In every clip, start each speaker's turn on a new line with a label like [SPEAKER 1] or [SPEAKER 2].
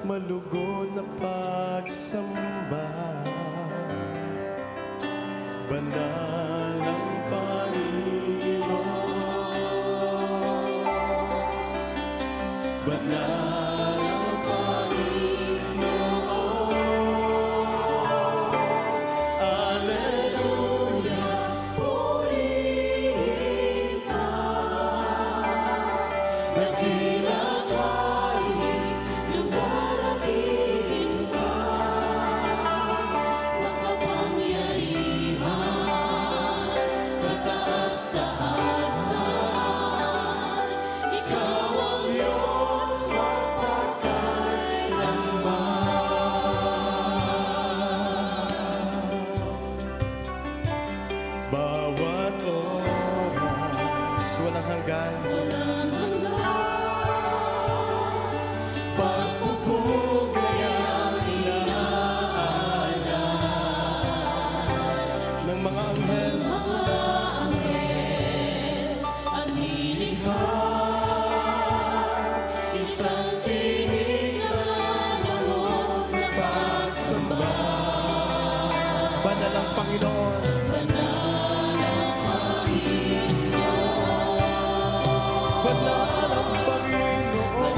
[SPEAKER 1] malugod na pagsamba. Banal ang Panginoon, banal ang Panginoon. Alleluia, purihin ka, dakilang hari, luwalhatiin ka, makapangyarihan, kataas-taasan, ikaw ang Diyos magpakailanman. Bawat oras, walang hanggan, pagpupugay ang inaalay ng mga anghel, ang nilikha, isang tinig na malugod na pagsamba. Banal ang Panginoon, banal ang Panginoon,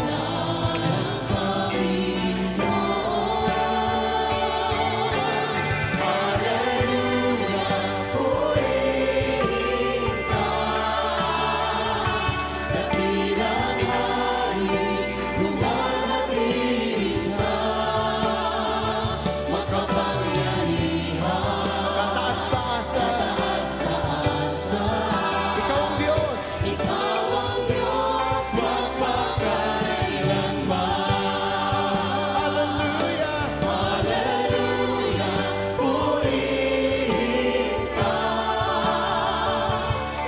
[SPEAKER 1] Alleluia, purihin ka, dakilang hari, luwalhatiin ka, makapangyarihan, kataas-taasan, ikaw ang Diyos, magpakailanman. Alleluia, alleluia, purihin ka,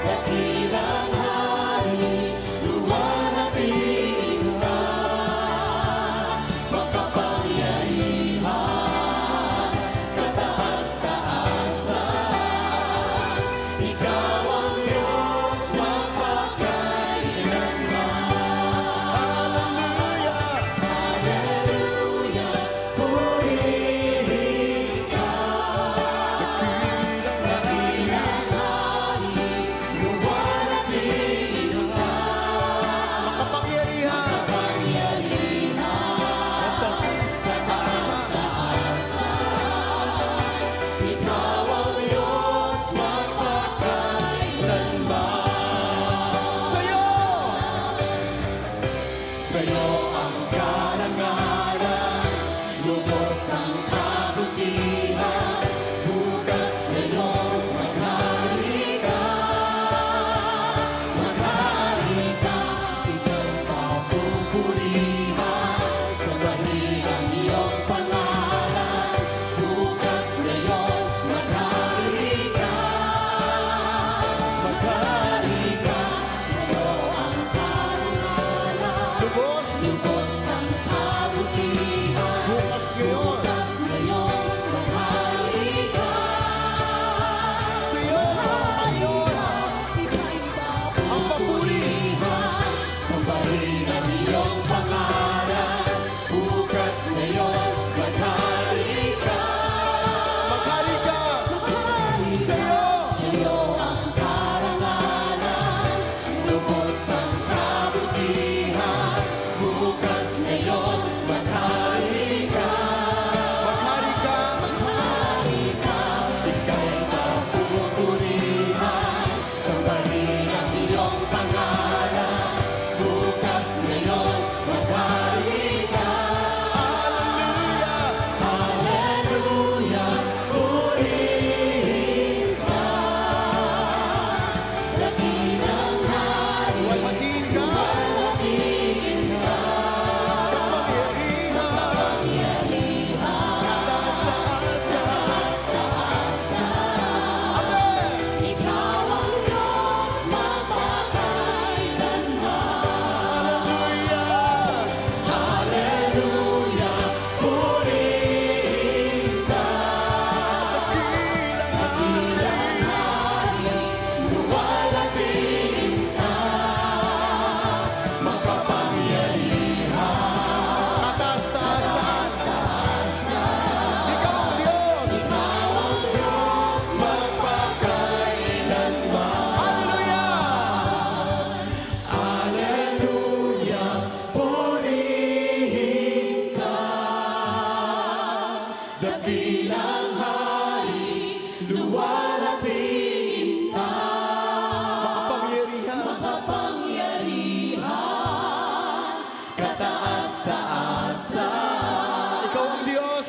[SPEAKER 1] dakilang hari, luwalhatiin ka, makapangyarihan, kataas-taasan, ikaw ang Diyos magpakailanman. Alleluia, alleluia, purihin ka, dakilang hari, luwalhatiin ka, makapangyarihan, kataas-taasan, ikaw ang Diyos magpakailanman. Sa'yo ang karangalan, lubos ang kabutihan, bukas ngayon maghari ka, ika'y papupurihan, sambahin ang iyong pangalan, bukas ngayon maghari ka, sa'yo ang karangalan, lubos ang kabutihan, bukas ngayon maghari ka, sa'yo Panginoon, ika'y papupurihan, sambahin ang iyong pangalan, bukas ngayon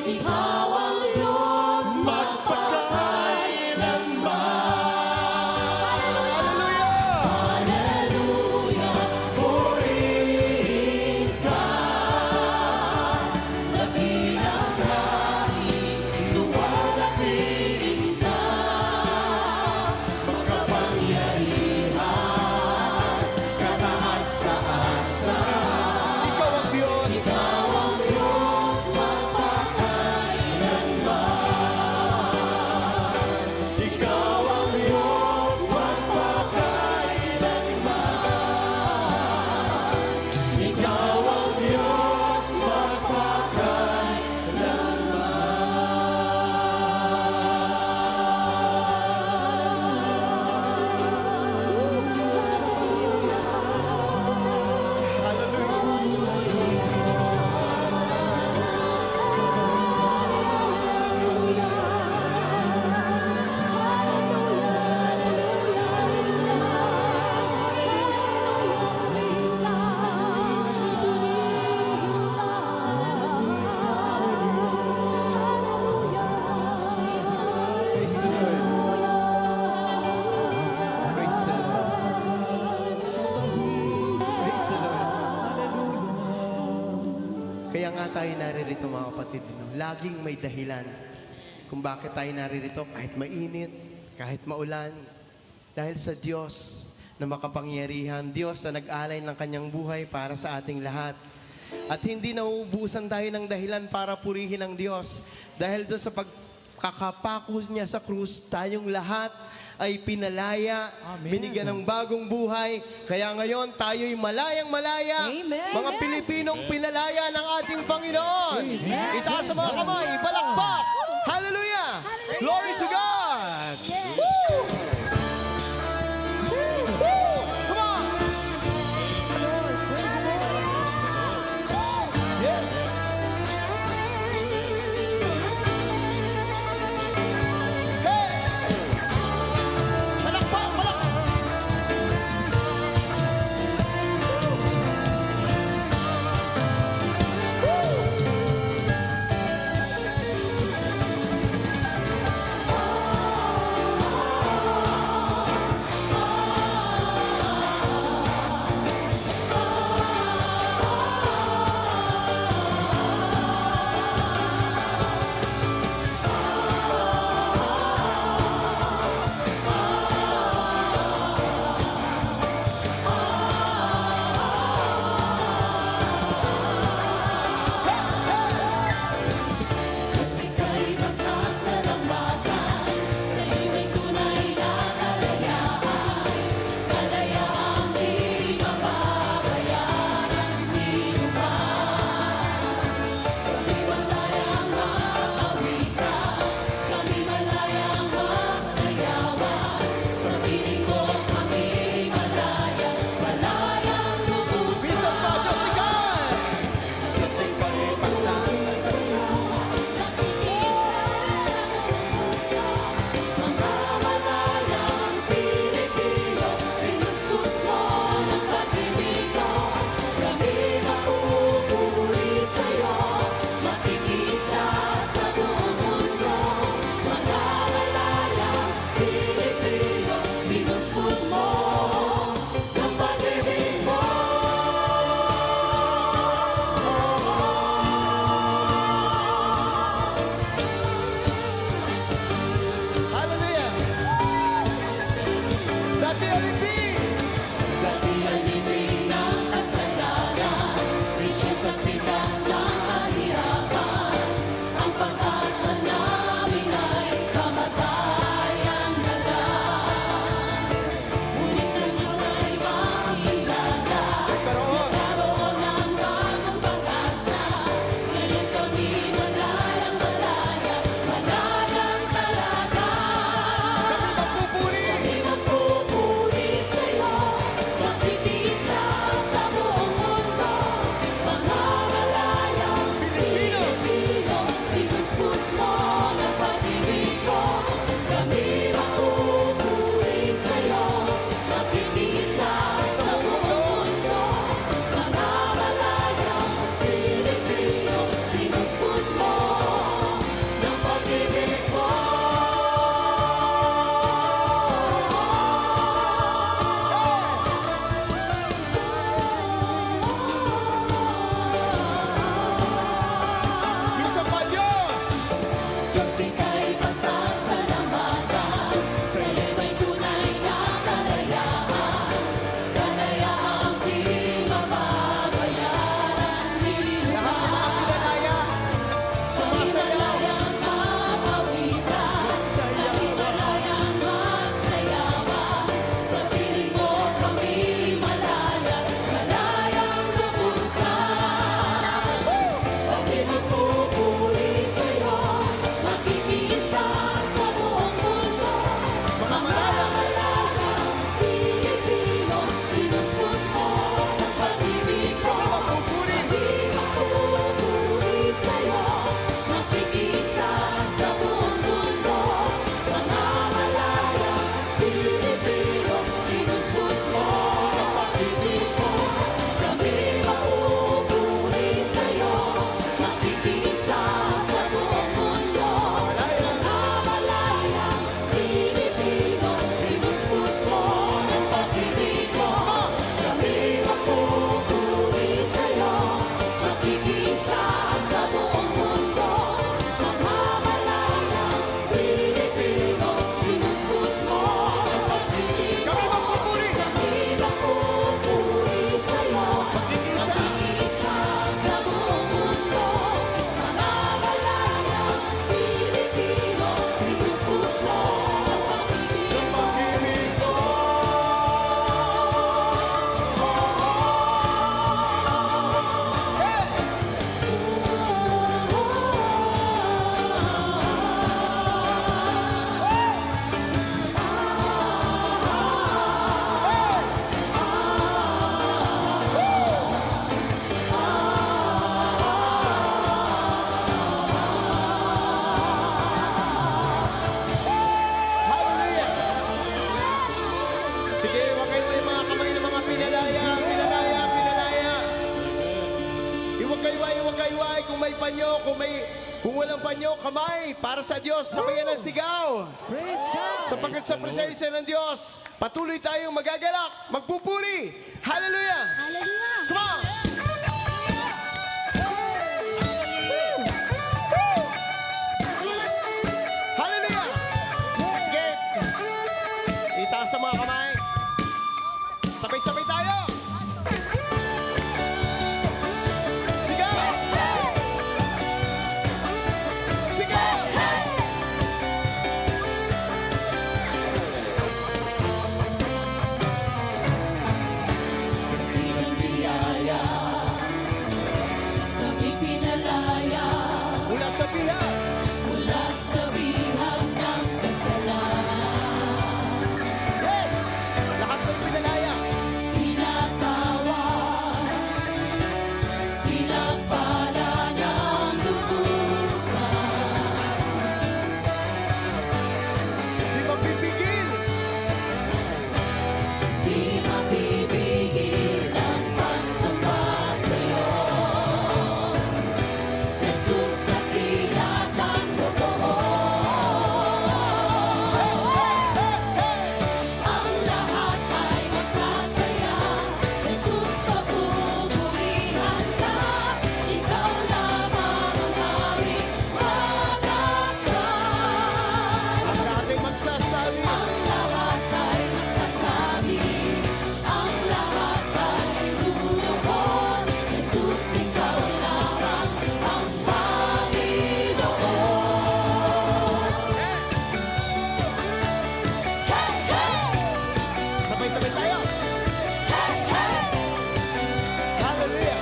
[SPEAKER 1] ikaw ang Diyos magpakailanman.
[SPEAKER 2] Hallelujah!
[SPEAKER 1] Hallelujah, purihin ka. Dakilang hari, luwalhatiin ka. Makapangyarihan, kataas-taasan.
[SPEAKER 2] Ikaw ang Diyos.
[SPEAKER 1] Ikaw ang Diyos magpakailanman. Ikaw ang Diyos magpakailanman. Ikaw ang Diyos
[SPEAKER 2] Praise the Lord. Praise the Lord. Praise the Lord. Kaya nga tayo naririto mga kapatid, no? Laging may dahilan kung bakit tayo naririto kahit mainit, kahit maulan. Dahil sa Diyos na makapangyarihan, Diyos na nag-alay ng kanyang buhay para sa ating lahat. At hindi nauubusan tayo ng dahilan para purihin ang Diyos. Dahil doon sa pagkakapako niya sa krus, tayong lahat ay pinalaya, binigyan ng bagong buhay. Kaya ngayon, tayo'y malayang-malaya.
[SPEAKER 3] Amen.
[SPEAKER 2] Mga Pilipinong pinalaya ng ating Panginoon. Itaas sa mga kamay, ipalakpak. Hallelujah! Glory to God! Woo! Come on! Yes! Hey! Palakpak! Palakpak! kung may panyo, kung walang panyo, kamay para sa Diyos. Sabayan ng sigaw.
[SPEAKER 3] Praise God!
[SPEAKER 2] Sapagkat sa presensya ng Diyos, patuloy tayong magagalak, magpupuri. Hallelujah!
[SPEAKER 3] Hallelujah!
[SPEAKER 2] Come on! Hallelujah! Sige! Itaas sa mga kamay. Sabay-sabay tayo! Sigaw! Sigaw!
[SPEAKER 1] Kami pinalaya
[SPEAKER 2] Mula sa bihag,
[SPEAKER 1] mula sa bihag ng kasalanan.
[SPEAKER 2] yes! Lahat may pinalaya.
[SPEAKER 1] Pinatawad, pinagpala ng lubusan.
[SPEAKER 2] Di mapipigil.
[SPEAKER 1] Di mapipigil ang pagsamba sa'yo. Jesus, dakilat ang totoo. Ang lahat ay magsasaya. Jesus, papupurihan ka. Ikaw lamang ang aming pag-asa.
[SPEAKER 2] Ang lahat ay magsasabi.
[SPEAKER 1] Ang lahat ay magsasabi, ang lahat ay luluhod. Jesus, ikaw lamang ang Panginoon. Hey, hey!
[SPEAKER 2] Sabay-sabay tayo.
[SPEAKER 1] Hey, hey!
[SPEAKER 2] Hallelujah!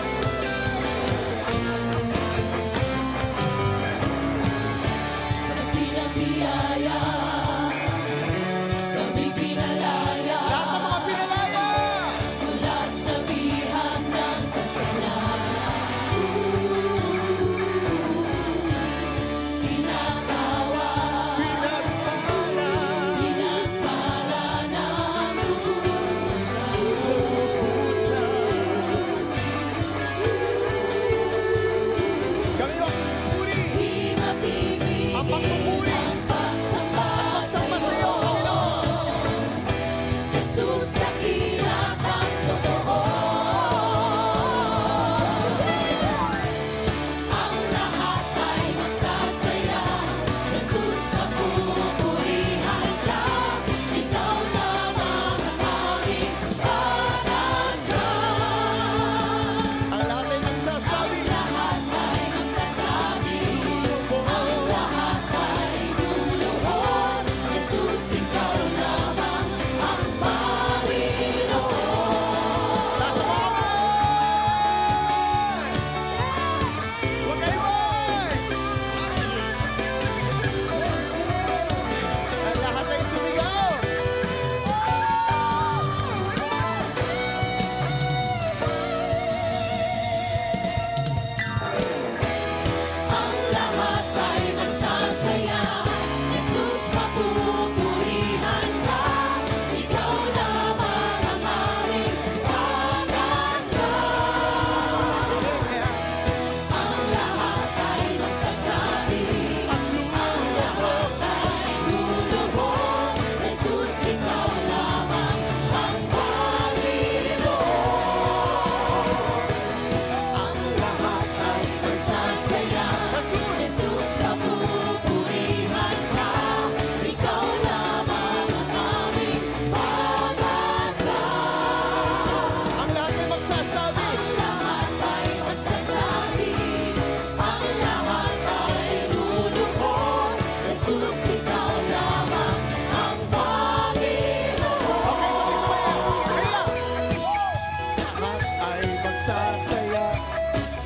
[SPEAKER 1] Dakilang biyaya, kami pinalaya.
[SPEAKER 2] Lahat ng mga pinalaya.
[SPEAKER 1] Mula sa bihag ng kasalanan. Pinatawad,
[SPEAKER 2] Pinagpala.
[SPEAKER 1] pinagpala ng lubusan.
[SPEAKER 2] Kami magpupuri.
[SPEAKER 1] Di mapipigil
[SPEAKER 2] Ang pagpupuri.
[SPEAKER 1] ang pagsamba
[SPEAKER 2] Pagsamba sa iyo,
[SPEAKER 1] sa'yo.
[SPEAKER 2] Panginoon.
[SPEAKER 1] Jesus, dakilat ang totoo. Ang lahat ay magsasaya. Jesus, papupurihan ka. Ikaw lamang ang aming pag-asa.
[SPEAKER 2] Ang lahat ay magsasabi.
[SPEAKER 1] Lahat ay magsasabi. Ang lahat ay luluhod. Jesus, ikaw lamang ang Panginoon.
[SPEAKER 2] Taas ang mga kamay. Huwag kayo Ang lahat ay sumigaw.
[SPEAKER 1] Ang lahat ay magsasaya. Jesus, papupurihan ka. Ikaw lamang ang aming pag-asa. Ang lahat ay magsasabi. Ang lahat ay luluhod. Jesus, ikaw lamang ang Panginoon. Ang lahat ay magsasaya. Jesus, papupurihan ka. Ikaw lamang ang aming pag-asa.
[SPEAKER 2] Ang lahat ay magsasabi.
[SPEAKER 1] Ang lahat ay magsasabi. Ang lahat ay luluhod. Jesus, ikaw lamang ang Panginoon.
[SPEAKER 2] Okay, sabay-sabay yan. Kayo lang. Lahat ay magsasaya.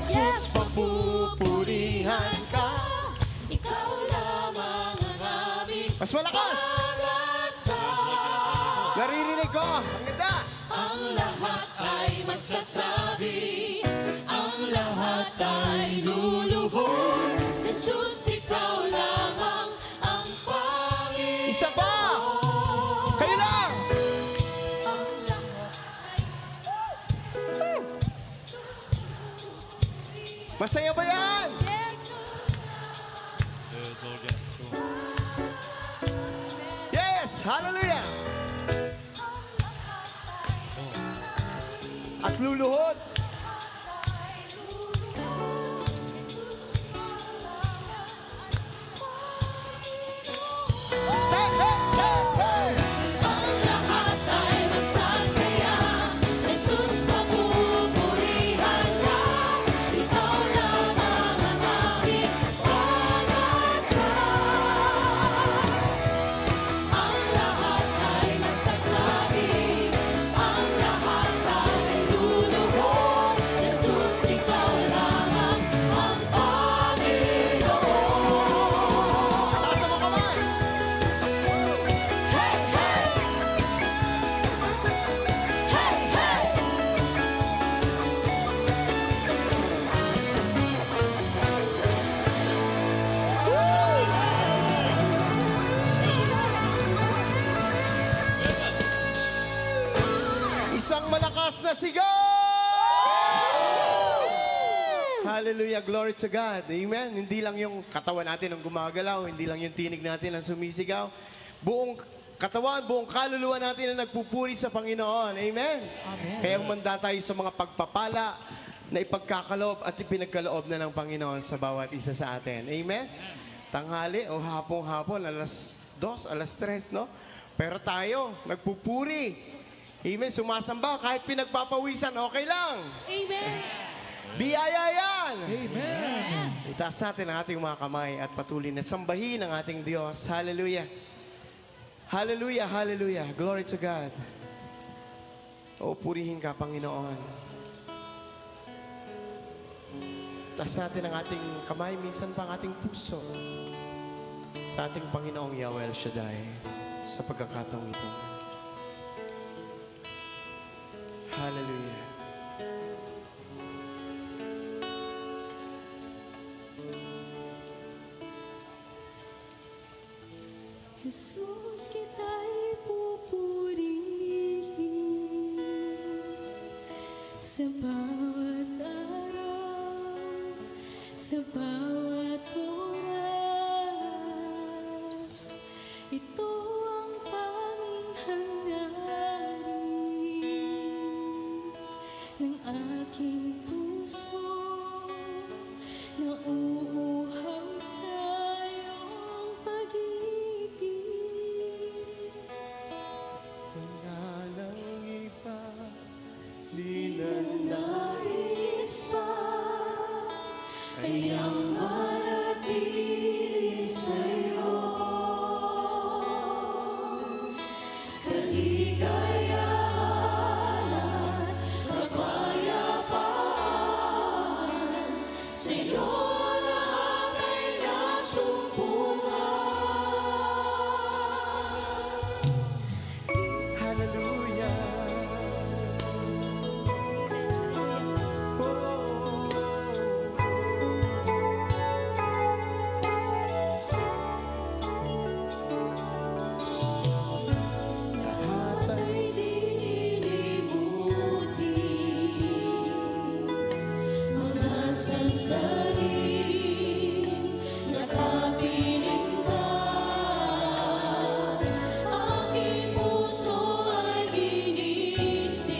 [SPEAKER 2] Jesus, papupurihan ka.
[SPEAKER 1] Ikaw lamang ang aming
[SPEAKER 2] Mas malakas.
[SPEAKER 1] pag-asa.
[SPEAKER 2] Naririnig ko. Ang ganda.
[SPEAKER 1] Ang lahat ay magsasabi, ang lahat ay luluhod. Jesus, ikaw lamang ang Panginoon.
[SPEAKER 2] Isa pa. Kayo lang.
[SPEAKER 1] Ang lahat ay
[SPEAKER 2] Masaya ba yan? Yes! Hallelujah! At luluhod. Hey, hey, hey, hey!
[SPEAKER 1] Ang lahat ay magsasaya, Jesus, papupurihan ka. Ikaw lamang ang aking pag-asa. Ang lahat ay magsasabi, ang lahat ay luluhod. Jesus, ikaw lamang ang Panginoon.
[SPEAKER 2] Taas ang mga kamay!
[SPEAKER 1] Hey, hey! Hey, hey!
[SPEAKER 2] Isang malakas na sigaw! Hallelujah, glory to God. Amen. Hindi lang yung katawan natin ang gumagalaw, hindi lang yung tinig natin ang sumisigaw. Buong katawan, buong kaluluwa natin ang nagpupuri sa Panginoon. Amen. Kaya humanda tayo sa mga pagpapala na ipagkakaloob at ipinagkaloob na ng Panginoon sa bawat isa sa atin. Amen. Tanghali o hapong-hapon, alas 2, alas 3, no? Pero tayo, nagpupuri. Amen. Sumasamba kahit pinagpapawisan, okay lang.
[SPEAKER 1] Amen.
[SPEAKER 2] Biyaya yan! Amen! Itaas natin ang ating mga kamay at patuloy na sambahin ang ating Diyos. Hallelujah! Hallelujah! Hallelujah! Glory to God! O, purihin ka, Panginoon. Itaas natin ang ating kamay, minsan pa ang ating puso sa ating Panginoong Yahweh El Shaddai sa pagkakataong ito. Hallelujah!
[SPEAKER 1] Jesus, kita'y pupurihin sa bawat araw, sa bawat oras. Ito ang tanging hangarin ng aking puso na uuhaw sa iyong pag-ibig.
[SPEAKER 2] Wala nang iba, di na
[SPEAKER 1] Nais pa ay ang manatili sa'yo. Kaligayahan at kapayapaan, sa'yo lahat ay nasumpungan.
[SPEAKER 2] Hallelujah.
[SPEAKER 1] Lahat ay dinilimuti, mga sandaling nakapiling ka. Aking puso ay ginising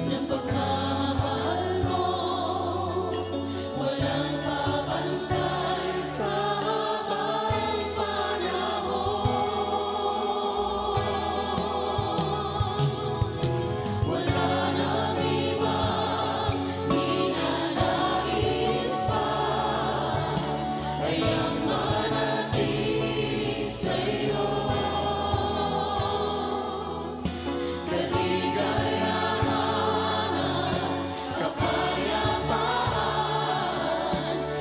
[SPEAKER 1] ng pagmamahal mo, walang papantay sa habang panahon. Wala nang ibang ninanais pa ay ang manatili sa'yo. Kaligayahan at kapayapaan,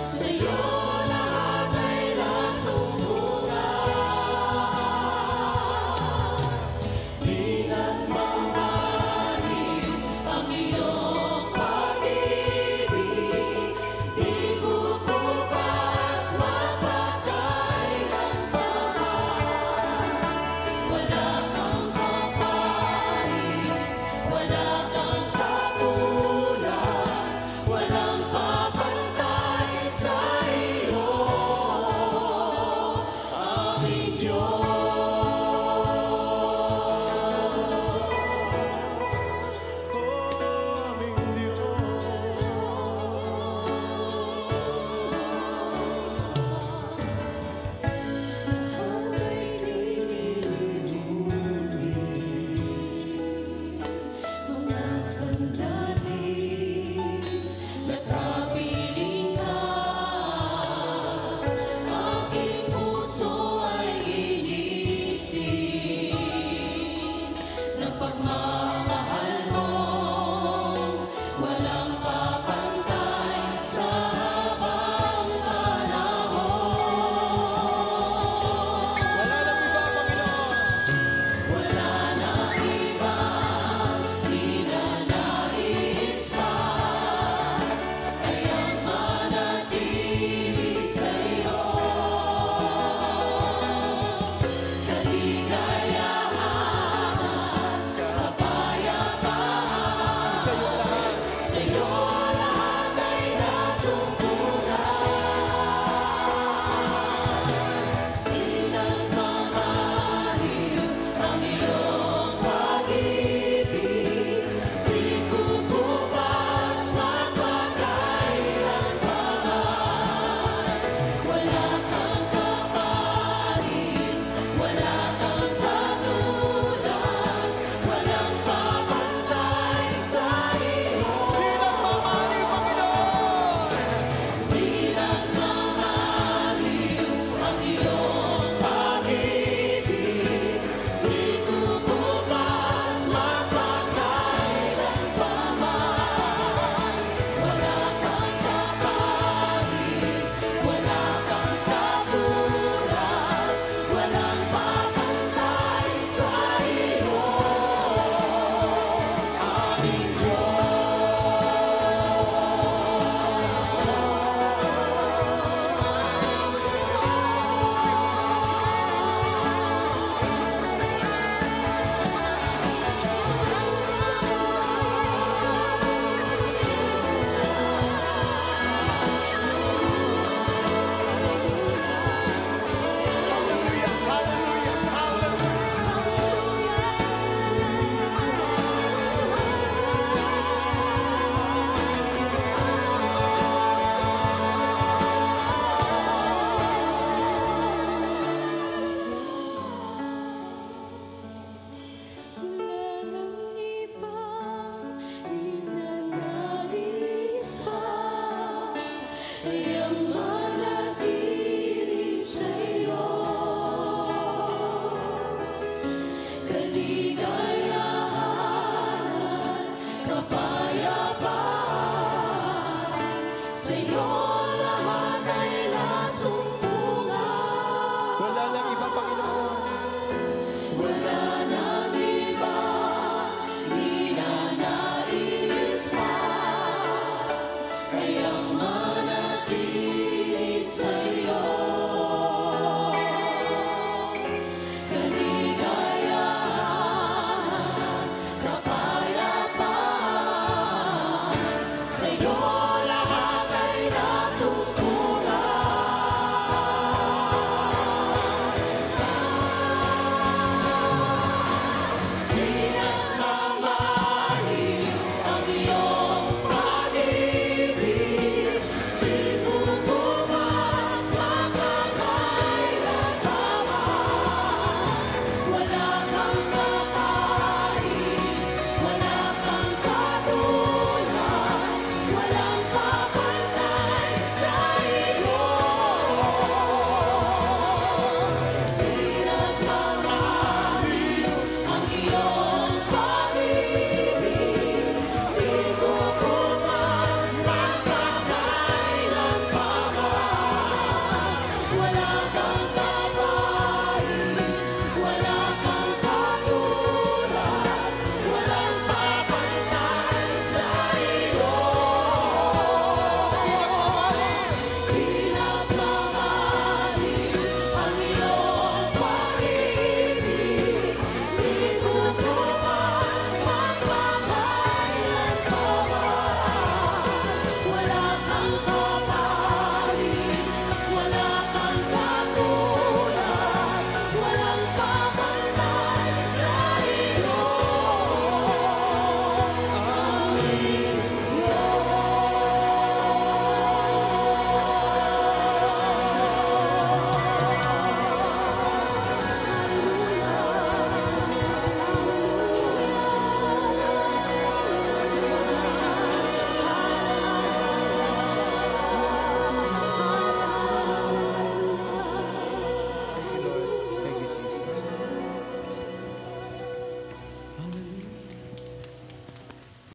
[SPEAKER 1] sa'yo lahat ay nasumpungan. Di na't mamahalin ang iyong pag-ibig, di kukupas mapagkailan pa man. Wala kang kaparis, wala kang katulad, wala Kaya